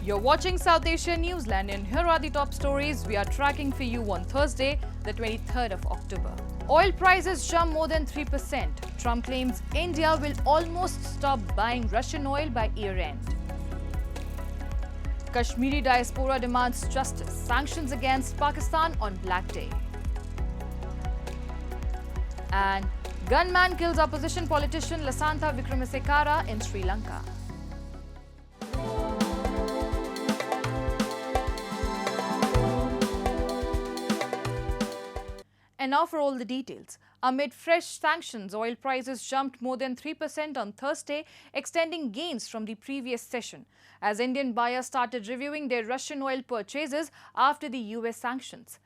You're watching South Asian Newsline, and here are the top stories we are tracking for you on Thursday, the 23rd of October. Oil prices jump more than 3%. Trump claims India will almost stop buying Russian oil by year-end. Kashmiri diaspora demands justice. Sanctions against Pakistan on Black Day. And gunman kills opposition politician Lasantha Wickramasekara in Sri Lanka. And now for all the details. Amid fresh sanctions, oil prices jumped more than 3% on Thursday, extending gains from the previous session, as Indian buyers started reviewing their Russian oil purchases after the US sanctions.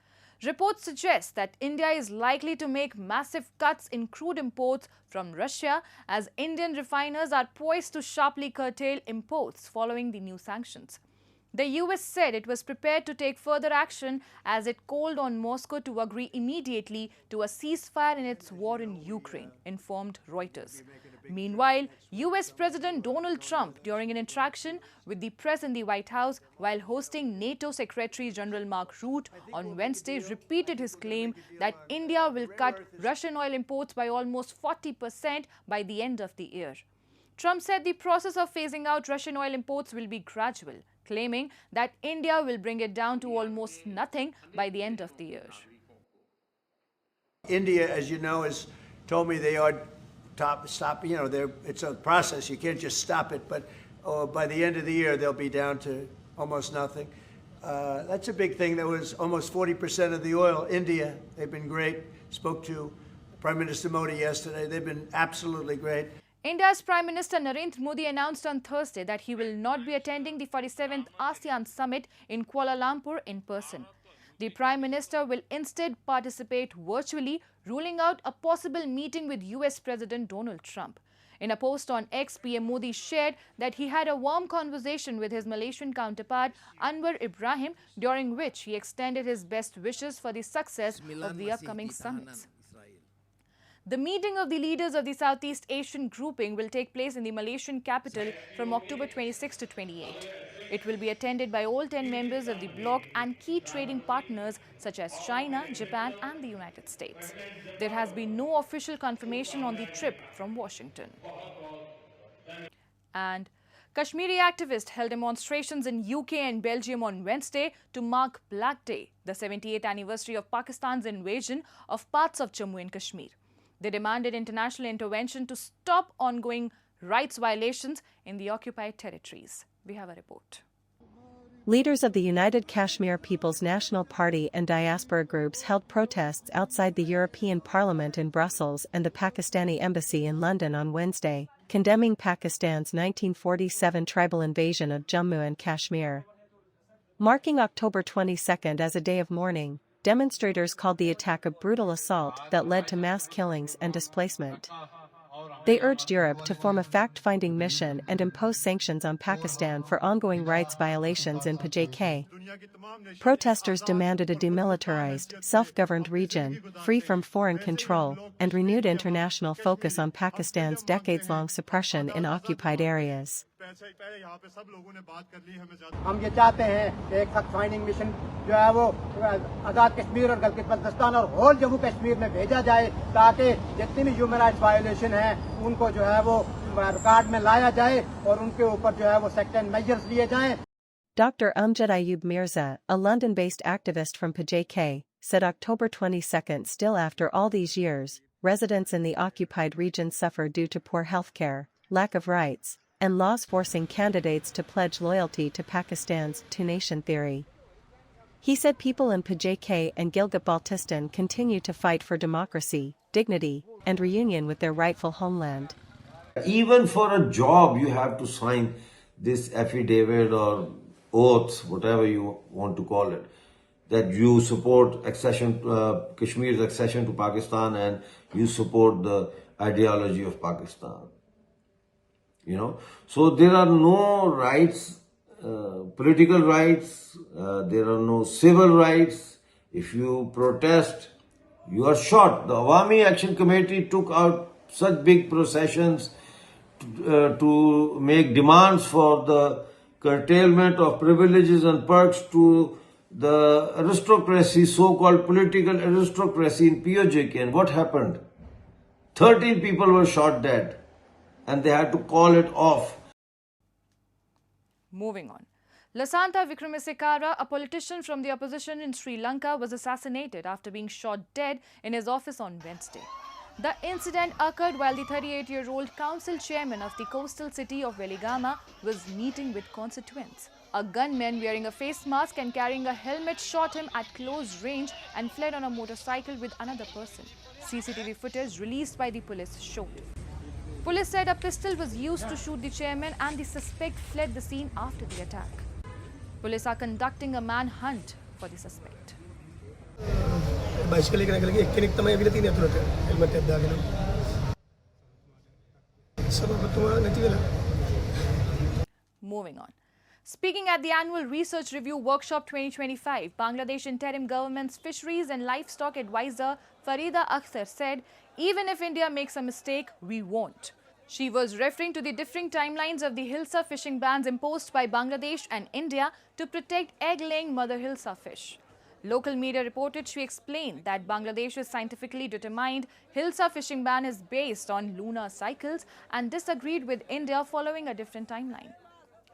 Reports suggest that India is likely to make massive cuts in crude imports from Russia, as Indian refiners are poised to sharply curtail imports following the new sanctions. The US said it was prepared to take further action as it called on Moscow to agree immediately to a ceasefire in its war in Ukraine, informed Reuters. Meanwhile, US President Donald Trump, during an interaction with the press in the White House while hosting NATO Secretary General Mark Rutte on Wednesday, repeated his claim that India will cut Russian oil imports by almost 40% by the end of the year. Trump said the process of phasing out Russian oil imports will be gradual, claiming that India will bring it down to almost nothing by the end of the year. India, as you know, has told me they are stop. You know, it's a process. You can't just stop it. But by the end of the year, they'll be down to almost nothing. That's a big thing. There was almost 40% of the oil. India, they've been great. Spoke to Prime Minister Modi yesterday. They've been absolutely great. India's Prime Minister Narendra Modi announced on Thursday that he will not be attending the 47th ASEAN Summit in Kuala Lumpur in person. The Prime Minister will instead participate virtually, ruling out a possible meeting with US President Donald Trump. In a post on X, PM Modi shared that he had a warm conversation with his Malaysian counterpart Anwar Ibrahim, during which he extended his best wishes for the success of the upcoming summits. The meeting of the leaders of the Southeast Asian grouping will take place in the Malaysian capital from October 26 to 28. It will be attended by all 10 members of the bloc and key trading partners such as China, Japan and the United States. There has been no official confirmation on the trip from Washington. And Kashmiri activists held demonstrations in UK and Belgium on Wednesday to mark Black Day, the 78th anniversary of Pakistan's invasion of parts of Jammu and Kashmir. They demanded international intervention to stop ongoing rights violations in the occupied territories. We have a report. Leaders of the United Kashmir People's National Party and diaspora groups held protests outside the European Parliament in Brussels and the Pakistani embassy in London on Wednesday, condemning Pakistan's 1947 tribal invasion of Jammu and Kashmir. Marking October 22nd as a day of mourning, demonstrators called the attack a brutal assault that led to mass killings and displacement. They urged Europe to form a fact-finding mission and impose sanctions on Pakistan for ongoing rights violations in PJK. Protesters demanded a demilitarized, self-governed region, free from foreign control, and renewed international focus on Pakistan's decades-long suppression in occupied areas. हम ये चाहते हैं एक fact finding mission जो है वो आजाद कश्मीर और गिलगित बल्तिस्तान और होल जम्मू कश्मीर में भेजा जाए ताकि जितनी भी ह्यूमन राइट्स वायोलेशन हैं उनको जो है वो रिकॉर्ड में लाया जाए और उनके ऊपर जो है वो सेक्शन मेजर्स लिए जाएं. Dr. Amjad Ayub Mirza, a London-based activist from PJK, said October 22nd, still after all these years, residents in the occupied region suffer due to poor healthcare, lack of rights, and laws forcing candidates to pledge loyalty to Pakistan's two-nation theory. He said people in PJK and Gilgit-Baltistan continue to fight for democracy, dignity, and reunion with their rightful homeland. Even for a job, you have to sign this affidavit or oath, whatever you want to call it, that you support Kashmir's accession to Pakistan and you support the ideology of Pakistan. You know, so there are no rights, political rights, there are no civil rights. If you protest, you are shot. The Awami Action Committee took out such big processions to make demands for the curtailment of privileges and perks to the aristocracy, so-called political aristocracy in POJK. And what happened? 13 people were shot dead and they had to call it off. Moving on. Lasantha Wickramasekara, a politician from the opposition in Sri Lanka, was assassinated after being shot dead in his office on Wednesday. The incident occurred while the 38-year-old council chairman of the coastal city of Weligama was meeting with constituents. A gunman wearing a face mask and carrying a helmet shot him at close range and fled on a motorcycle with another person. CCTV footage released by the police showed. Police said a pistol was used to shoot the chairman and the suspect fled the scene after the attack. Police are conducting a manhunt for the suspect. Moving on. Speaking at the annual Research Review Workshop 2025, Bangladesh interim government's fisheries and livestock advisor Farida Akhter said, even if India makes a mistake, we won't. She was referring to the differing timelines of the Hilsa fishing bans imposed by Bangladesh and India to protect egg-laying mother Hilsa fish. Local media reported she explained that Bangladesh's scientifically determined Hilsa fishing ban is based on lunar cycles and disagreed with India following a different timeline.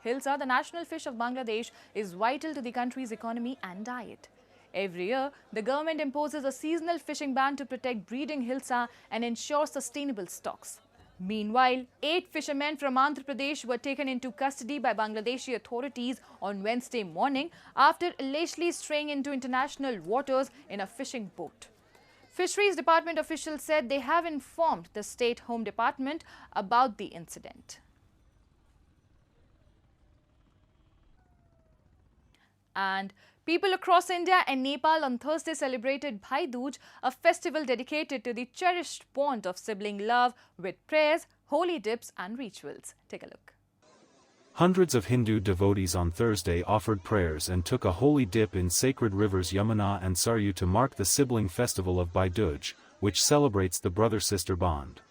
Hilsa, the national fish of Bangladesh, is vital to the country's economy and diet. Every year, the government imposes a seasonal fishing ban to protect breeding Hilsa and ensure sustainable stocks. Meanwhile, 8 fishermen from Andhra Pradesh were taken into custody by Bangladeshi authorities on Wednesday morning after allegedly straying into international waters in a fishing boat. Fisheries Department officials said they have informed the State Home Department about the incident. And people across India and Nepal on Thursday celebrated Bhai Dooj, a festival dedicated to the cherished bond of sibling love with prayers, holy dips and rituals. Take a look. Hundreds of Hindu devotees on Thursday offered prayers and took a holy dip in sacred rivers Yamuna and Saryu to mark the sibling festival of Bhai Dooj, which celebrates the brother-sister bond.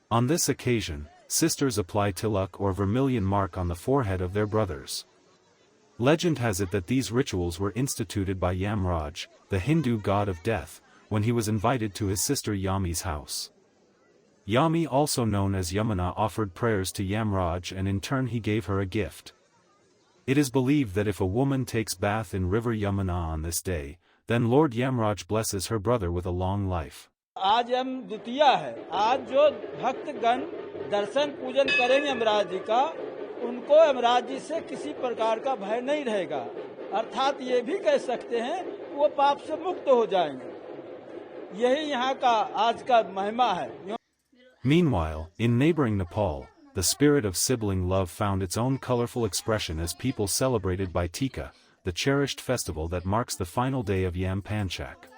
On this occasion, sisters apply tilak or vermilion mark on the forehead of their brothers. Legend has it that these rituals were instituted by Yamraj, the Hindu god of death, when he was invited to his sister Yami's house. Yami, also known as Yamuna, offered prayers to Yamraj and in turn he gave her a gift. It is believed that if a woman takes bath in river Yamuna on this day, then Lord Yamraj blesses her brother with a long life. आज यम द्वितीया है। आज जो भक्तगण दर्शन पूजन करेंगे यमराज जी का, उनको यमराज जी से किसी प्रकार का भय नहीं रहेगा। अर्थात ये भी कह सकते हैं वो पाप से मुक्त हो जाएंगे। यही यहाँ का आज का महिमा है। Meanwhile, in neighboring Nepal, the spirit of sibling love found its own colorful expression as people celebrated Bhai Tika, the cherished festival that marks the final day of Yam Panchak.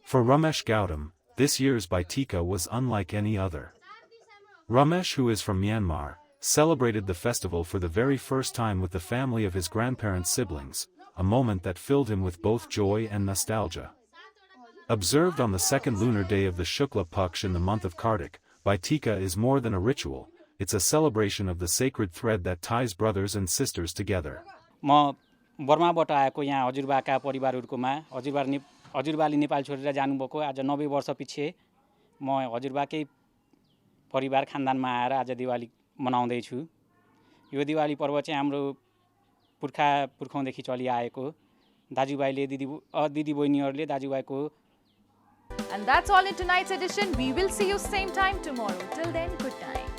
For Ramesh Gautam, this year's Bhai Tika was unlike any other. Ramesh, who is from Myanmar, celebrated the festival for the very first time with the family of his grandparents' siblings, a moment that filled him with both joy and nostalgia. Observed on the second lunar day of the Shukla Paksh in the month of Kartik, Bhai Tika is more than a ritual, it's a celebration of the sacred thread that ties brothers and sisters together. म बर्माबाट आएको यहाँ हजुरबाका परिवारहरुकोमा हजुरबाले नेपाल छोडेर जानुभएको आज 90 वर्षपछि म हजुरबाकै परिवार खानदानमा आएर आज दिवाली मनाउँदै छु। यो दिवाली पर्व चाहिँ हाम्रो पुर्खौंदेखि चलिआएको दाजुभाइले दिदी बहिनीहरुले दाजुभाइको. And that's all in tonight's edition. We will see you same time tomorrow. Till then, good night.